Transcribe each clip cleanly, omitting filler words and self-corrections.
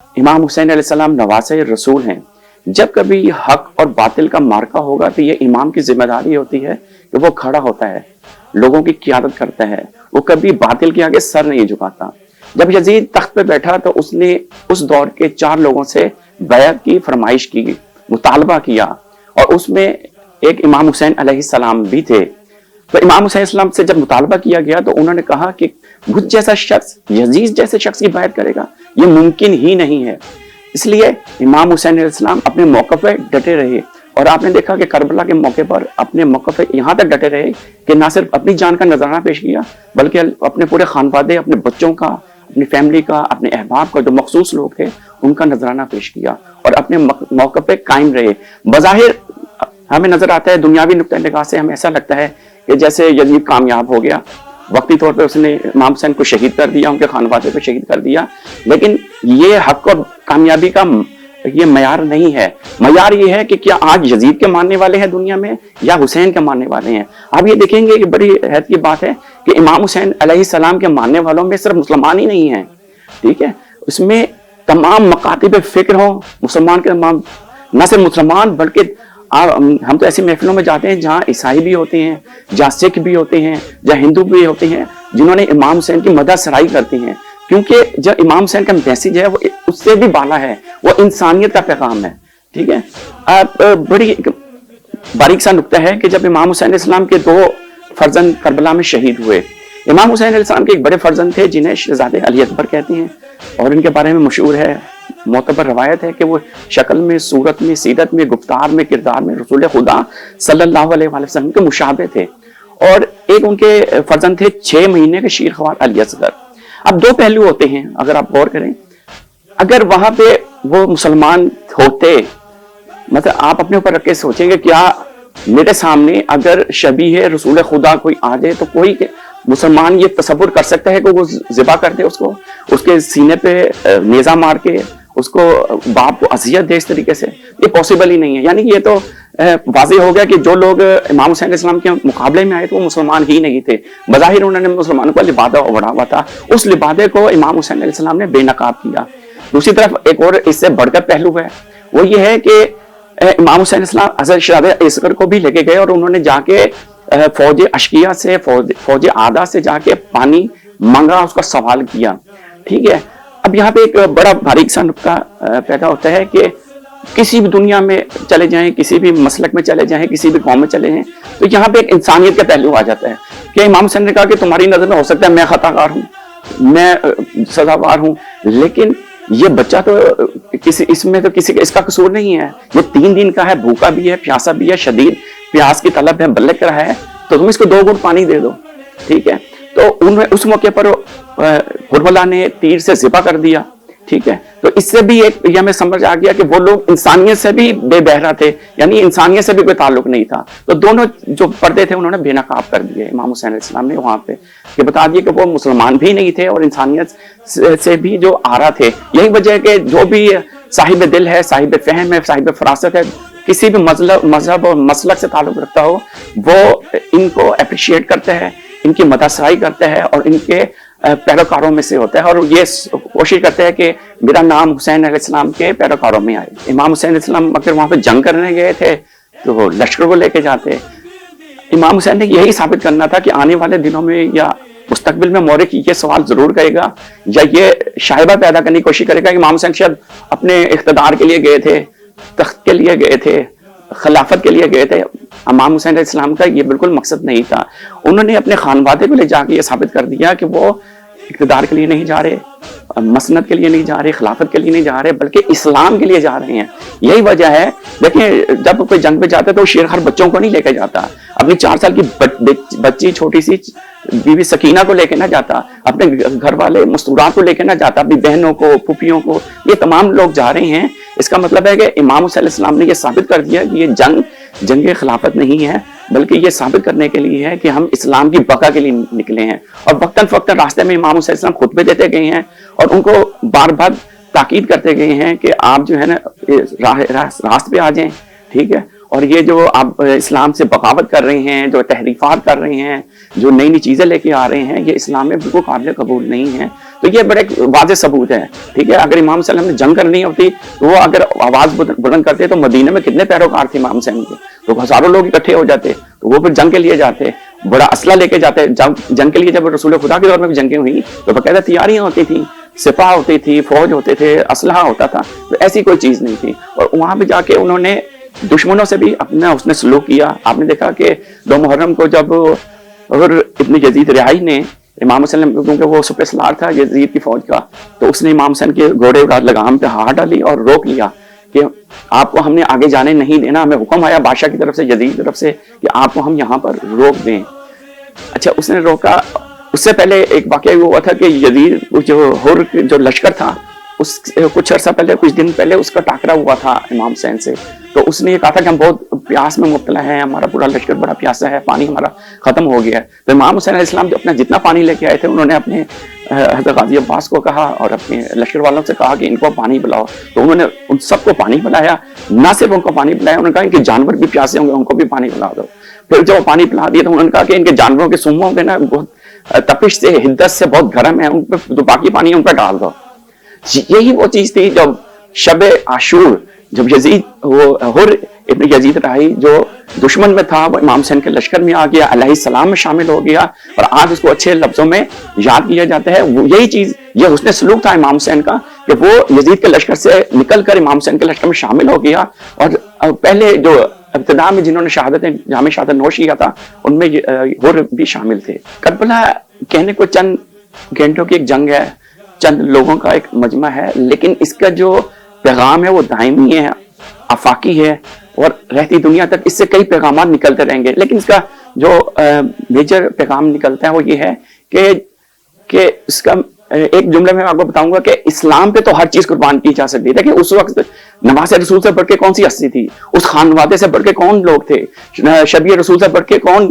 इमाम हुसैन अलैहिस्सलाम नवासे रसूल हैं। जब कभी हक और बातिल का मार्का होगा तो ये इमाम की जिम्मेदारी होती है कि वो खड़ा होता है, लोगों की क़ियादत करता है, वो कभी बातिल के आगे सर नहीं झुकाता। जब यजीद तख्त पे बैठा तो उसने उस दौर के 4 लोगों से बैअत की फरमाइश की, मुतालबा किया, और उसमें एक इमाम हुसैन अलैहिस्सलाम भी थे। तो इमाम हुसैन अलैहिस्सलाम से जब मुतालबा किया गया तो उन्होंने कहा कि मुझ जैसा शख्स यजीद जैसे शख्स की बैअत करेगा, ये मुमकिन ही नहीं है। इसलिए इमाम हुसैन अलैहिस्सलाम अपने मौक़िफ़ पे डटे रहे, और आपने देखा कि करबला के मौके पर अपने मौक़िफ़ पे यहाँ तक डटे रहे कि ना सिर्फ अपनी जान का नजराना पेश किया, बल्कि अपने पूरे खानवादे, अपने बच्चों का, अपनी फैमिली का, अपने अहबाब का, जो मखसूस लोग थे उनका नजराना पेश किया और अपने मौक़िफ़ पे कायम रहे। बज़ाहिर हमें नजर आता है, दुनियावी नुक्ते निगाह से हमें ऐसा लगता है कि जैसे यजीद कामयाब हो गया, वक्ती तौर पे उसने इमाम हुसैन को शहीद कर दिया, उनके खानवादे को शहीद कर दिया, लेकिन ये हक और कामयाबी का ये मयार नहीं है। मयार ये है कि क्या आज यजीद के मानने वाले हैं दुनिया में या हुसैन के मानने वाले हैं। आप ये देखेंगे कि बड़ी हैरत की बात है कि इमाम हुसैन अलैहिस्सलाम के मानने वालों में सिर्फ मुसलमान ही नहीं है, ठीक है, उसमें तमाम मकातिब फिक्र हो, मुसलमान के तमाम, न सिर्फ मुसलमान बल्कि हम तो ऐसी महफिलों में जाते हैं जहाँ ईसाई भी होते हैं, जहाँ सिख भी होते हैं, जहाँ हिंदू भी होते हैं, जिन्होंने इमाम हुसैन की मदद सराई करते हैं, क्योंकि जो इमाम हुसैन का मैसेज है वो उससे भी बाला है, वो इंसानियत का पैगाम है, ठीक है। बड़ी बारीक सा नुक्ता है कि जब इमाम हुसैन अलैहिस्सलाम के 2 फर्जंद करबला में शहीद हुए, इमाम हुसैन अलैहिस्सलाम के एक बड़े फर्जंद थे जिन्हें शहजादे अली अकबर कहते हैं, और इनके बारे में मशहूर है, मोतबर रवायत है कि वो शक्ल में, सूरत में, सीरत में, गुफ्तार में, किरदार में रसूल खुदा सल्लल्लाहु अलैहि वसल्लम के मुशाबे थे। और एक उनके फर्जंद थे 6 महीने के शीरख्वार अली असगर। अब 2 पहलू होते हैं, अगर आप गौर करें, अगर वहां पे वो मुसलमान होते, मतलब आप अपने ऊपर रख के सोचेंगे, क्या मेरे सामने अगर शबीह रसूल खुदा कोई आ जाए तो कोई मुसलमान ये तसव्वुर कर सकता है कि वो ज़िबा कर दे उसको, उसके सीने पे नेज़ा मार के उसको बाप को अज़ियत दे इस तरीके से? ये पॉसिबल ही नहीं है। यानी कि ये तो वाज़ेह हो गया कि जो लोग इमाम हुसैन अलैहिस्सलाम के मुकाबले में आए थे वो मुसलमान ही नहीं थे। बज़ाहिर उन्होंने मुसलमानों का लिबादा उड़ा हुआ था, उस लिबादे को इमाम हुसैन अलैहिस्सलाम ने बेनकाब किया। दूसरी तरफ एक और इससे बढ़कर पहलू है, वो ये है कि इमाम हुसैन अलैहिस्सलाम हज़रत शहजादे असगर को भी लेके गए और उन्होंने जाके फौज अशकिया से, फौज आदा से जाके पानी मांगा, उसका सवाल किया, ठीक है। अब यहाँ पे एक बड़ा बारीक सा नुक्ता पैदा होता है कि किसी भी दुनिया में चले जाएं, किसी भी मसलक में चले जाएं, किसी भी कौम में चले जाएं, तो यहाँ पे एक इंसानियत का पहलू आ जाता है कि इमाम हुसैन ने कहा कि तुम्हारी नजर में हो सकता है मैं खताकार हूँ, मैं सजावार हूँ, लेकिन ये बच्चा तो इसमें तो किसी का इसका कसूर नहीं है, ये 3 दिन का है, भूखा भी है, प्यासा भी है, शदीद प्यास की तलब है, बलक रहा है, तो तुम इसको 2 घूंट पानी दे दो, ठीक है। तो उस मौके पर कुरबला ने तीर से ज़िबा कर दिया, ठीक है। तो इससे भी एक ये हमें समझ आ गया कि वो लोग इंसानियत से भी बेबहरा थे, यानी इंसानियत से भी कोई ताल्लुक नहीं था। तो दोनों जो पर्दे थे उन्होंने बेनकाब कर दिए इमाम हुसैन अलैहिस्सलाम ने वहां पे, कि बता दिए कि वो मुसलमान भी नहीं थे और इंसानियत से भी जो आरा थे। यही वजह है कि जो भी साहिब दिल है, साहिब फहम है, साहिब फरासत है, किसी भी मजहब और मसलक से ताल्लुक रखता हो, वो इनको अप्रिशिएट करता है, इनकी मददसराई करता है और इनके पैरोकारों में से होता है, और ये कोशिश करते हैं कि मेरा नाम हुसैन अलैहिस्सलाम के पैरोकारों में आए। इमाम हुसैन अलैहिस्सलाम अगर वहां पे जंग करने गए थे तो लश्कर को लेके जाते। इमाम हुसैन ने यही साबित करना था कि आने वाले दिनों में या मुस्तकबिल में मौरिक ये सवाल जरूर करेगा या ये शायबा पैदा करने की कोशिश करेगा कि इमाम हुसैन शायद अपने इख्तिदार के लिए गए थे, तख्त के लिए गए थे, खिलाफत के लिए गए थे। इमाम हुसैन अलैहिस्सलाम का ये बिल्कुल मकसद नहीं था। उन्होंने अपने खानवादे को ले जाके ये साबित कर दिया कि वो इख्तिदार के लिए नहीं जा रहे, मसनद के लिए नहीं जा रहे, खिलाफत के लिए नहीं जा रहे, बल्कि इस्लाम के लिए जा रहे हैं। यही वजह है, देखिए जब कोई जंग पे जाता है तो शेरखर बच्चों को नहीं लेके जाता, अपनी 4 साल की बच्ची छोटी सी बीवी सकीना को लेके ना जाता, अपने घर वाले मस्तूरात को लेके ना जाता, अपनी बहनों को, फूफियों को, ये तमाम लोग जा रहे हैं। इसका मतलब है कि इमाम हुसैन अलैहिस्सलाम ने ये साबित कर दिया कि ये जंग खिलाफत नहीं है, बल्कि ये साबित करने के लिए है कि हम इस्लाम की बका के लिए निकले हैं। और वक्तन फक्तन रास्ते में इमाम हुसैन अलैहिस्सलाम खुतबे देते गए हैं और उनको बार बार ताकीद करते गए हैं कि आप जो है ना रास्ते पे आ जाएं, ठीक है। और ये जो आप इस्लाम से बगावत कर रहे हैं, जो तहरीफात कर रहे हैं, जो नई नई चीज़ें लेके आ रहे हैं, ये इस्लाम में बिल्कुल काबिल कबूल नहीं है। تو یہ بڑے واضح ثبوت ہے. ٹھیک ہے, اگر امام صلی اللہ علیہ وسلم نے جنگ کرنی ہوتی تو وہ اگر آواز بلند کرتے تو مدینے میں کتنے پیروکار تھے امام حسین کے, تو ہزاروں لوگ اکٹھے ہو جاتے, تو وہ پھر جنگ کے لیے جاتے, بڑا اسلحہ لے کے جاتے. جنگ کے لیے جب رسول خدا کے دور میں بھی جنگیں ہوئی تو باقاعدہ تیاریاں ہوتی تھیں, سپاہ ہوتی تھی, فوج ہوتے تھے, اسلحہ ہوتا تھا, تو ایسی کوئی چیز نہیں تھی. اور وہاں پہ جا کے انہوں نے دشمنوں سے بھی اپنا اس نے سلوک کیا. آپ نے دیکھا کہ 2 محرم کو جب اور ابن یزید رہائی نے امام حسین, کیونکہ وہ سپہ سالار تھا یزید کی فوج کا, تو اس نے امام حسین کے گھوڑے کا لگام پہ ہاتھ ڈالی اور روک لیا کہ آپ کو ہم نے آگے جانے نہیں دینا, ہمیں حکم آیا بادشاہ کی طرف سے, یزید کی طرف سے, کہ آپ کو ہم یہاں پر روک دیں. اچھا, اس نے روکا. اس سے پہلے ایک واقعہ ہوا تھا کہ یزید جو لشکر تھا, اس کچھ عرصہ پہلے, کچھ دن پہلے اس کا ٹاکرا ہوا تھا امام حسین سے. تو اس نے یہ کہا تھا کہ ہم بہت پیاس میں مبتلا ہیں, ہمارا پورا لشکر بڑا پیاسا ہے, پانی ہمارا ختم ہو گیا ہے. تو امام حسین علیہ السلام جو اپنا جتنا پانی لے کے آئے تھے, انہوں نے اپنے حضرت غازی عباس کو کہا اور اپنے لشکر والوں سے کہا کہ ان کو پانی پلاؤ. تو انہوں نے ان سب کو پانی پلایا. نہ صرف ان کو پانی پلایا, انہوں نے کہا کہ جانور بھی پیاسے ہوں گے, ان کو بھی پانی پلا دو. پھر جب وہ پانی پلا دیا تو انہوں نے کہا کہ ان کے جانوروں کے سوموں پہ نا بہت تپش سے, حدت سے بہت گرم ہے, ان پہ جو باقی پانی ہے ان پہ ڈال دو. یہی وہ چیز تھی جب شب عاشور, جب یزید حر ابن یزید رہائی جو دشمن میں تھا, وہ امام حسین کے لشکر میں آ گیا, علیہ السلام میں شامل ہو گیا, اور آج اس کو اچھے لفظوں میں یاد کیا جاتا ہے. یہی چیز, یہ حسن سلوک تھا امام حسین کا کہ وہ یزید کے لشکر سے نکل کر امام حسین کے لشکر میں شامل ہو گیا. اور پہلے جو ابتدا میں جنہوں نے جام شہادت نوش کیا تھا, ان میں حر بھی شامل تھے. کربلا کہنے کو چند گھنٹوں کی ایک جنگ ہے, چند لوگوں کا ایک مجمع ہے, لیکن اس کا جو پیغام ہے وہ دائمی ہے, آفاقی ہے, اور رہتی دنیا تک اس سے کئی پیغامات نکلتے رہیں گے. لیکن اس کا جو میجر پیغام نکلتا ہے وہ یہ ہے کہ اس کا ایک جملے میں آپ کو بتاؤں گا کہ اسلام پہ تو ہر چیز قربان کی جا سکتی ہے. لیکن اس وقت نواز رسول سے بڑھ کے کون سی ہستی تھی, اس خانوادے سے بڑھ کے کون لوگ تھے, شبیہ رسول سے بڑھ کے کون,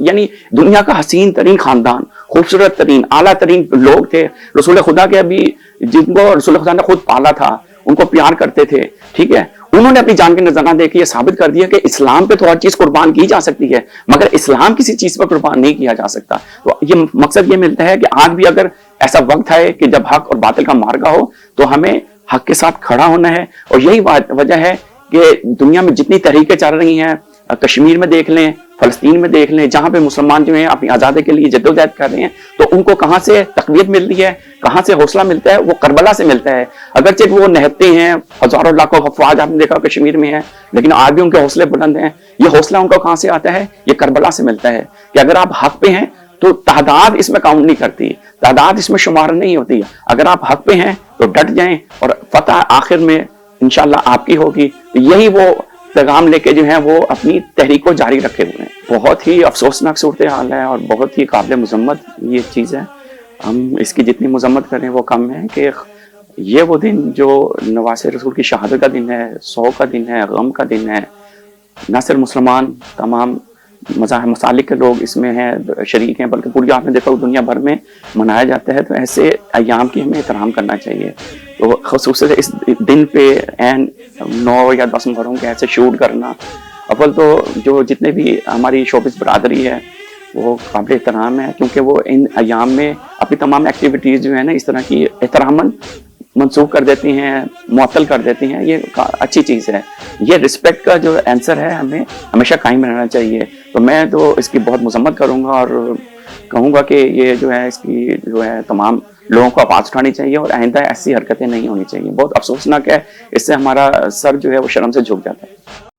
یعنی دنیا کا حسین ترین خاندان, خوبصورت ترین, اعلیٰ ترین لوگ تھے. رسول خدا کے ابھی جن کو رسول خدا نے خود پالا تھا, ان کو پیار کرتے تھے. ٹھیک ہے, انہوں نے اپنی جان کے نذرانہ دے کے یہ ثابت کر دیا کہ اسلام پہ تو ہر چیز قربان کی جا سکتی ہے, مگر اسلام کسی چیز پہ قربان نہیں کیا جا سکتا. تو یہ مقصد یہ ملتا ہے کہ آج بھی اگر ایسا وقت ہے کہ جب حق اور باطل کا معرکہ ہو, تو ہمیں حق کے ساتھ کھڑا ہونا ہے. اور یہی وجہ ہے کہ دنیا میں جتنی تحریکیں چل رہی ہیں, کشمیر میں دیکھ لیں, فلسطین میں دیکھ لیں, جہاں پہ مسلمان جو ہیں اپنی آزادی کے لیے جدوجہد کر رہے ہیں, تو ان کو کہاں سے تقویت ملتی ہے, کہاں سے حوصلہ ملتا ہے, وہ کربلا سے ملتا ہے. اگرچہ وہ نہتے ہیں, ہزاروں لاکھوں افواج آپ نے دیکھا کشمیر میں ہے, لیکن آج بھی ان کے حوصلے بلند ہیں. یہ حوصلہ ان کو کہاں سے آتا ہے, یہ کربلا سے ملتا ہے. کہ اگر آپ حق پہ ہیں تو تعداد اس میں کاؤنٹ نہیں کرتی, تعداد اس میں شمار نہیں ہوتی. اگر آپ حق پہ ہیں تو ڈٹ جائیں, اور فتح آخر میں انشاءاللہ آپ کی ہوگی. یہی وہ پیغام لے کے جو ہیں وہ اپنی تحریک کو جاری رکھے ہوئے ہیں. بہت ہی افسوسناک صورتحال ہے اور بہت ہی قابل مذمت یہ چیز ہے. ہم اس کی جتنی مذمت کریں وہ کم ہے کہ یہ وہ دن جو نواز رسول کی شہادت کا دن ہے, سو کا دن ہے, غم کا دن ہے. نہ صرف مسلمان, تمام مذاہب مسالک کے لوگ اس میں ہیں, شریک ہیں, بلکہ پوری آپ نے دیکھا دنیا بھر میں منایا جاتا ہے. تو ایسے ایام کی ہمیں احترام کرنا چاہیے. تو خصوصاً اس دن پہ 9 یا 10 محرم کے ایسے شوٹ کرنا, اول تو جو جتنے بھی ہماری شوبز برادری ہے وہ قابل احترام ہے, کیونکہ وہ ان ایام میں اپنی تمام ایکٹیویٹیز جو ہے نا اس طرح کی احتراماً منسوخ کر دیتی ہیں, معطل کر دیتی ہیں. یہ اچھی چیز ہے. یہ رسپیکٹ کا جو آنسر ہے ہمیں ہمیشہ قائم رہنا چاہیے. تو میں تو اس کی بہت مذمت کروں گا اور کہوں گا کہ یہ جو ہے اس کی جو ہے تمام لوگوں کو آواز اٹھانی چاہیے, اور آئندہ ایسی حرکتیں نہیں ہونی چاہیے. بہت افسوسناک ہے, اس سے ہمارا سر جو ہے وہ شرم سے جھک جاتا ہے.